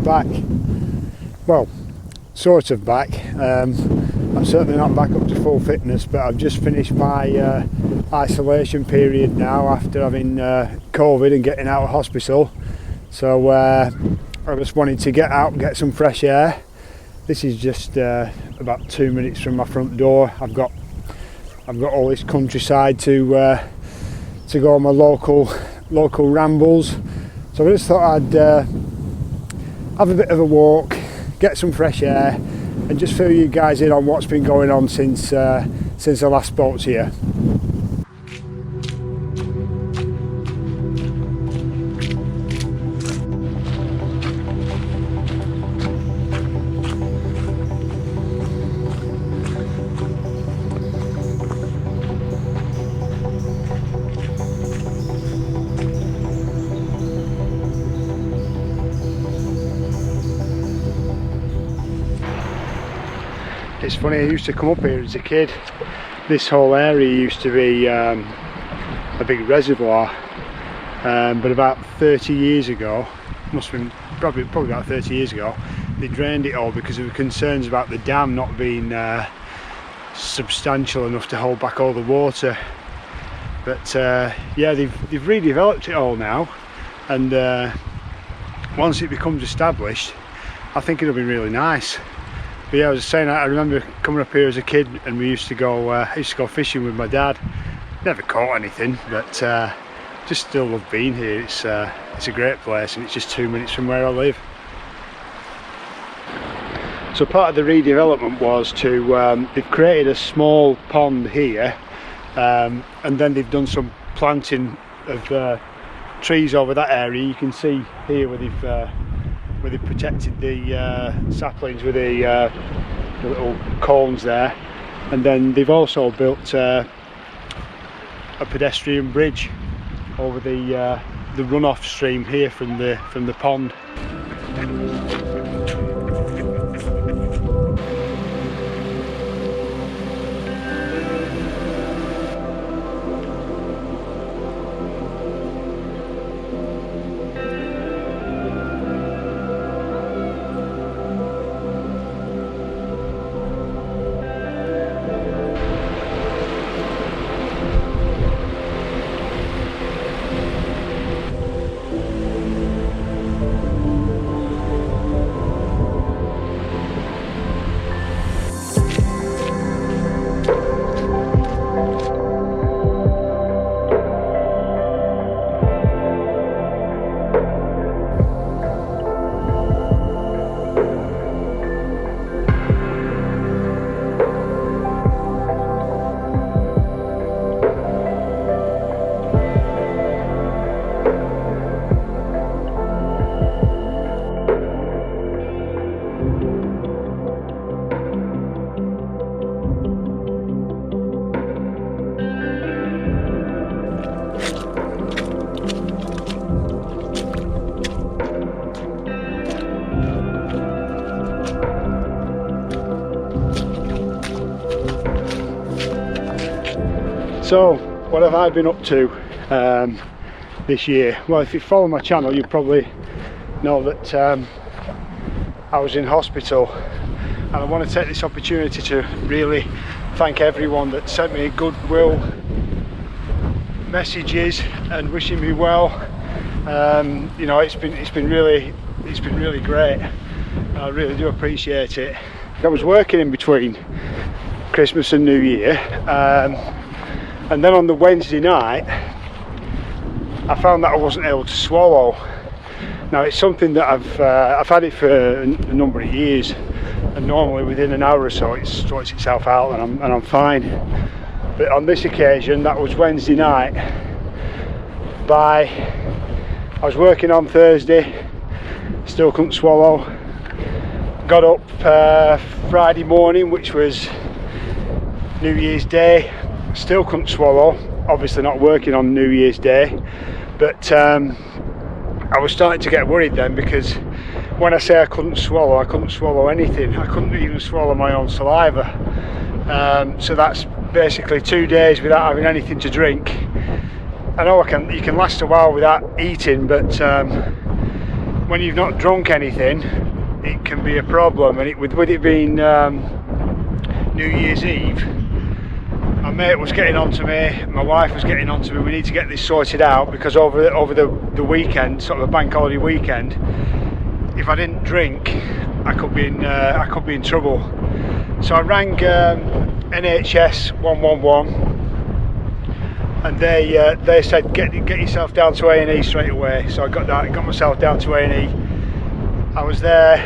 back. Well, sort of back. I'm certainly not back up to full fitness, but I've just finished my isolation period now after having COVID and getting out of hospital. So I just wanted to get out and get some fresh air. This is just about 2 minutes from my front door. I've got all this countryside to go on my local rambles. So I just thought I'd have a bit of a walk, get some fresh air, and just fill you guys in on what's been going on since I last spoke to you. It's funny, I used to come up here as a kid. This whole area used to be a big reservoir, but about 30 years ago, must have been probably about 30 years ago, they drained it all because of concerns about the dam not being substantial enough to hold back all the water. But yeah, they've redeveloped it all now, and once it becomes established, I think it'll be really nice. But yeah, I was saying, I remember coming up here as a kid, and we used to go fishing with my dad. Never caught anything, but just still love being here. It's a great place, and it's just 2 minutes from where I live. So part of the redevelopment was to they've created a small pond here, and then they've done some planting of trees over that area. You can see here where they've protected the saplings with the little cones there, and then they've also built a pedestrian bridge over the runoff stream here from the pond. So what have I been up to this year? Well, if you follow my channel, you probably know that I was in hospital, and I want to take this opportunity to really thank everyone that sent me goodwill messages and wishing me well. You know, it's been really great. I really do appreciate it. I was working in between Christmas and New Year, and then on the Wednesday night I found that I wasn't able to swallow. Now it's something that I've had it for a number of years, and normally within an hour or so it sorts itself out and I'm fine. But on this occasion, that was Wednesday night. I was working on Thursday, still couldn't swallow. Got up Friday morning, which was New Year's Day, still couldn't swallow. Obviously not working on New Year's Day, but I was starting to get worried then, because when I say I couldn't swallow anything. I couldn't even swallow my own saliva. So that's basically 2 days without having anything to drink. I know you can last a while without eating, but when you've not drunk anything, it can be a problem. And with it being New Year's Eve, my mate was getting on to me, my wife was getting on to me, we need to get this sorted out, because over the weekend, sort of a bank holiday weekend, if I didn't drink, I could be in trouble. So I rang NHS 111, and they said get yourself down to A&E straight away. So I got myself down to A&E. I was there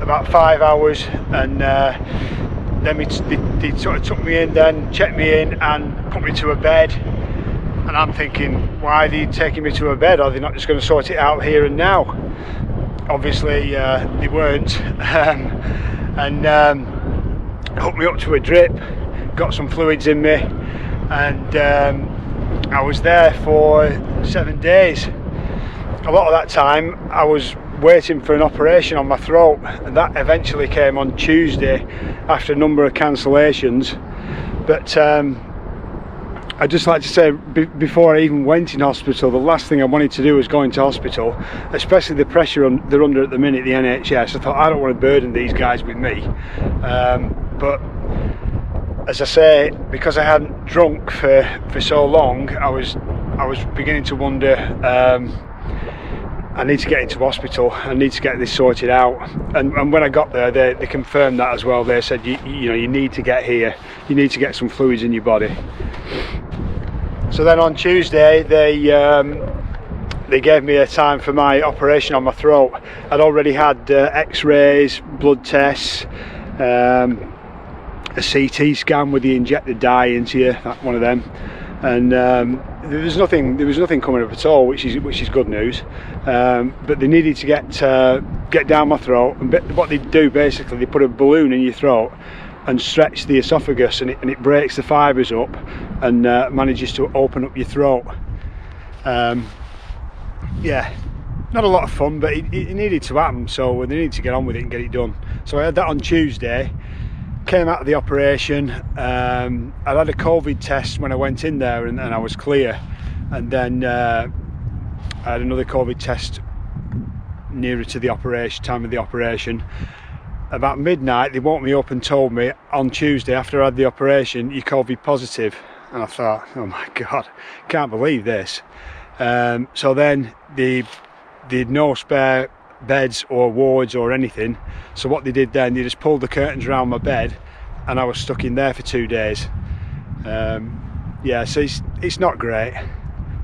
about 5 hours, and then they sort of took me in, then checked me in and put me to a bed. And I'm thinking, why are they taking me to a bed? Are they not just going to sort it out here and now? Obviously they weren't, and hooked me up to a drip, got some fluids in me, and I was there for 7 days. A lot of that time I was waiting for an operation on my throat, and that eventually came on Tuesday after a number of cancellations. But I'd just like to say, before I even went in hospital, the last thing I wanted to do was go into hospital, especially the pressure they're under at the minute, the NHS. I thought, I don't want to burden these guys with me. But as I say, because I hadn't drunk for so long, I was beginning to wonder, I need to get into hospital, I need to get this sorted out. And when I got there, they confirmed that as well. They said, you know, you need to get here, you need to get some fluids in your body. So then on Tuesday, they gave me a time for my operation on my throat. I'd already had x-rays, blood tests, a CT scan with the injected dye into you, one of them, and there was nothing coming up at all, which is good news. But they needed to get down my throat, and what they do basically, they put a balloon in your throat and stretch the esophagus, and it breaks the fibres up and manages to open up your throat. Yeah, not a lot of fun, but it needed to happen, so they needed to get on with it and get it done. So I had that on Tuesday, came out of the operation. I had a Covid test when I went in there, and I was clear, and then I had another Covid test nearer to the time of the operation. About midnight, they woke me up and told me on Tuesday, after I had the operation, you're Covid positive. And I thought, oh my God, can't believe this. So then they had no spare beds or wards or anything. So what they did then, they just pulled the curtains around my bed, and I was stuck in there for 2 days. Yeah, so it's not great,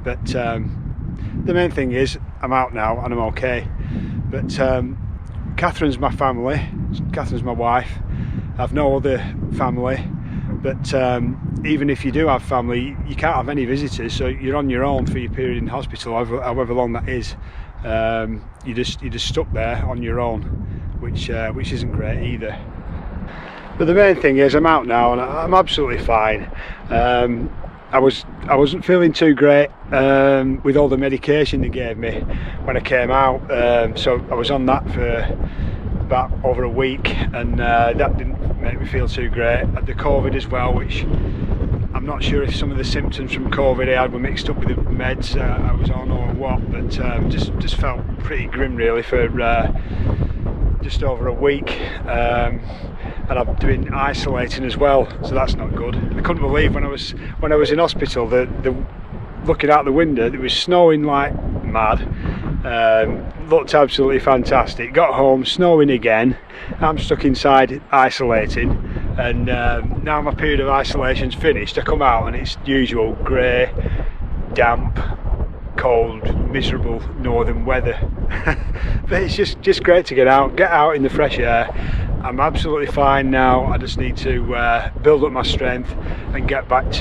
but the main thing is I'm out now and I'm okay. But Catherine's my family, Catherine's my wife. I've no other family, but even if you do have family, you can't have any visitors, so you're on your own for your period in hospital, however long that is. You're just stuck there on your own, which isn't great either. But the main thing is I'm out now and I'm absolutely fine. I wasn't feeling too great with all the medication they gave me when I came out, so I was on that for about over a week, and that didn't make me feel too great. I had the Covid as well, which I'm not sure if some of the symptoms from Covid I had were mixed up with the meds I was on or what, but just felt pretty grim really for just over a week. And I've been isolating as well, so that's not good. I couldn't believe when I was in hospital, the looking out the window, it was snowing like mad. Looked absolutely fantastic. Got home, snowing again. I'm stuck inside isolating, and now my period of isolation's finished. I come out and it's usual grey, damp, cold, miserable northern weather. But it's just great to get out in the fresh air. I'm absolutely fine now. I just need to build up my strength and get back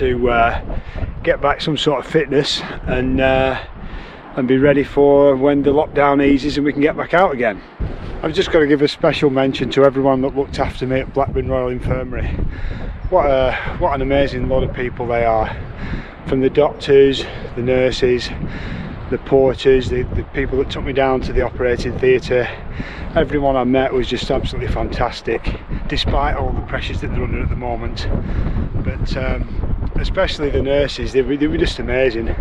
some sort of fitness, and be ready for when the lockdown eases and we can get back out again. I've just got to give a special mention to everyone that looked after me at Blackburn Royal Infirmary. What an amazing lot of people they are. From the doctors, the nurses, the porters, the people that took me down to the operating theatre. Everyone I met was just absolutely fantastic, despite all the pressures that they're under at the moment. But especially the nurses, they were just amazing.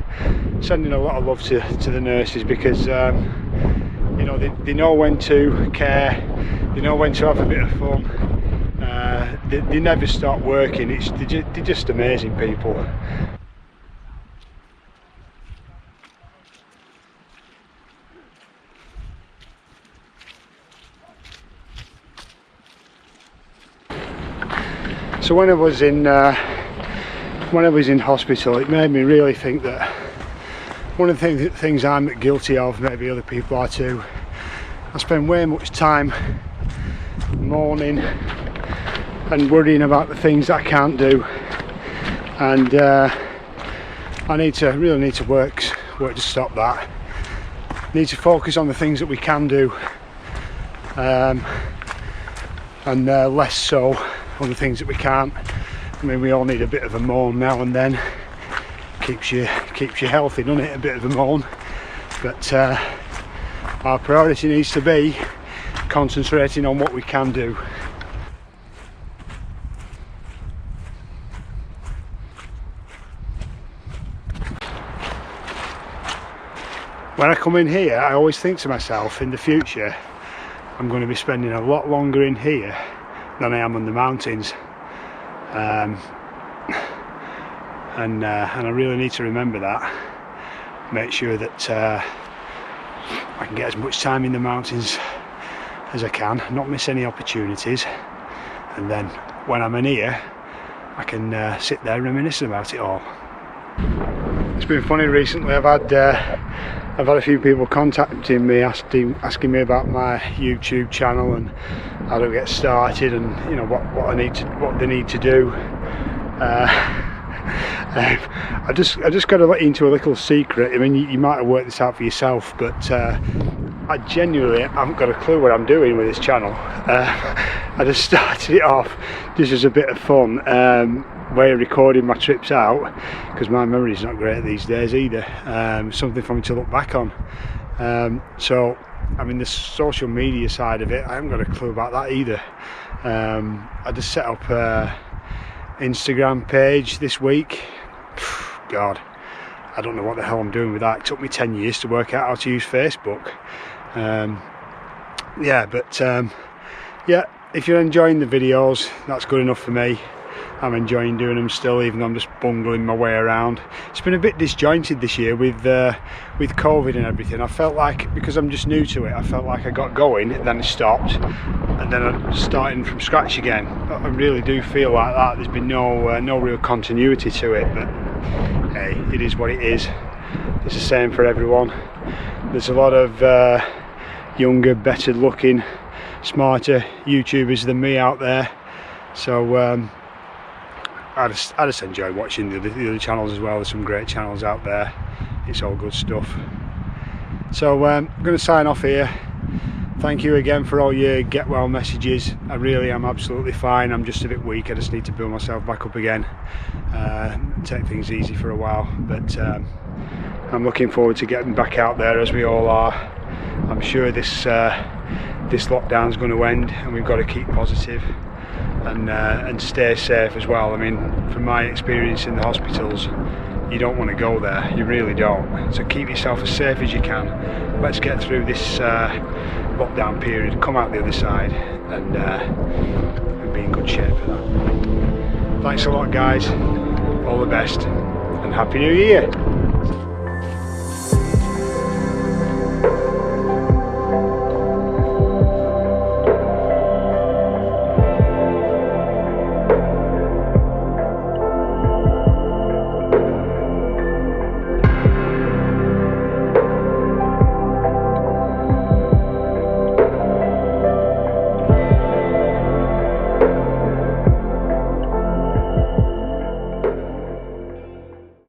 Sending a lot of love to the nurses, because You know, they know when to care, they know when to have a bit of fun. They never stop working. They're just amazing people. So when I was in hospital, it made me really think that one of the things I'm guilty of, maybe other people are too, I spend way much time moaning and worrying about the things that I can't do, and I really need to work to stop that. Need to focus on the things that we can do, and less so on the things that we can't. I mean, we all need a bit of a moan now and then. Keeps you healthy, doesn't it? A bit of a moan. But our priority needs to be concentrating on what we can do. When I come in here, I always think to myself, in the future I'm going to be spending a lot longer in here than I am on the mountains, and I really need to remember that. Make sure that I can get as much time in the mountains as I can, not miss any opportunities, and then when I'm in here I can sit there reminiscing about it all. It's been funny recently. I've had a few people contacting me asking me about my YouTube channel and how to get started, and you know what they need to do. I just got to let you into a little secret. I mean, you might have worked this out for yourself, but I genuinely haven't got a clue what I'm doing with this channel. I just started it off just as a bit of fun, way of recording my trips out, because my memory's not great these days either. Something for me to look back on. So I mean, the social media side of it, I haven't got a clue about that either. I just set up a Instagram page this week. God, I don't know what the hell I'm doing with that. It took me 10 years to work out how to use Facebook. Yeah, if you're enjoying the videos, that's good enough for me. I'm enjoying doing them still, even though I'm just bungling my way around. It's been a bit disjointed this year with COVID and everything. I felt like, because I'm just new to it, I felt like I got going, then it stopped, and then I'm starting from scratch again. I really do feel like that. There's been no real continuity to it, but hey, it is what it is. It's the same for everyone. There's a lot of younger, better looking, smarter YouTubers than me out there, so I just enjoy watching the other channels as well. There's some great channels out there. It's all good stuff. So I'm going to sign off here. Thank you again for all your get well messages. I really am absolutely fine. I'm just a bit weak. I just need to build myself back up again. Take things easy for a while, but I'm looking forward to getting back out there, as we all are. I'm sure this lockdown is going to end, and we've got to keep positive and stay safe as well. I mean, from my experience in the hospitals, you don't want to go there, you really don't. So keep yourself as safe as you can. Let's get through this lockdown period, come out the other side, and be in good shape for that. Thanks a lot, guys. All the best, and Happy New Year.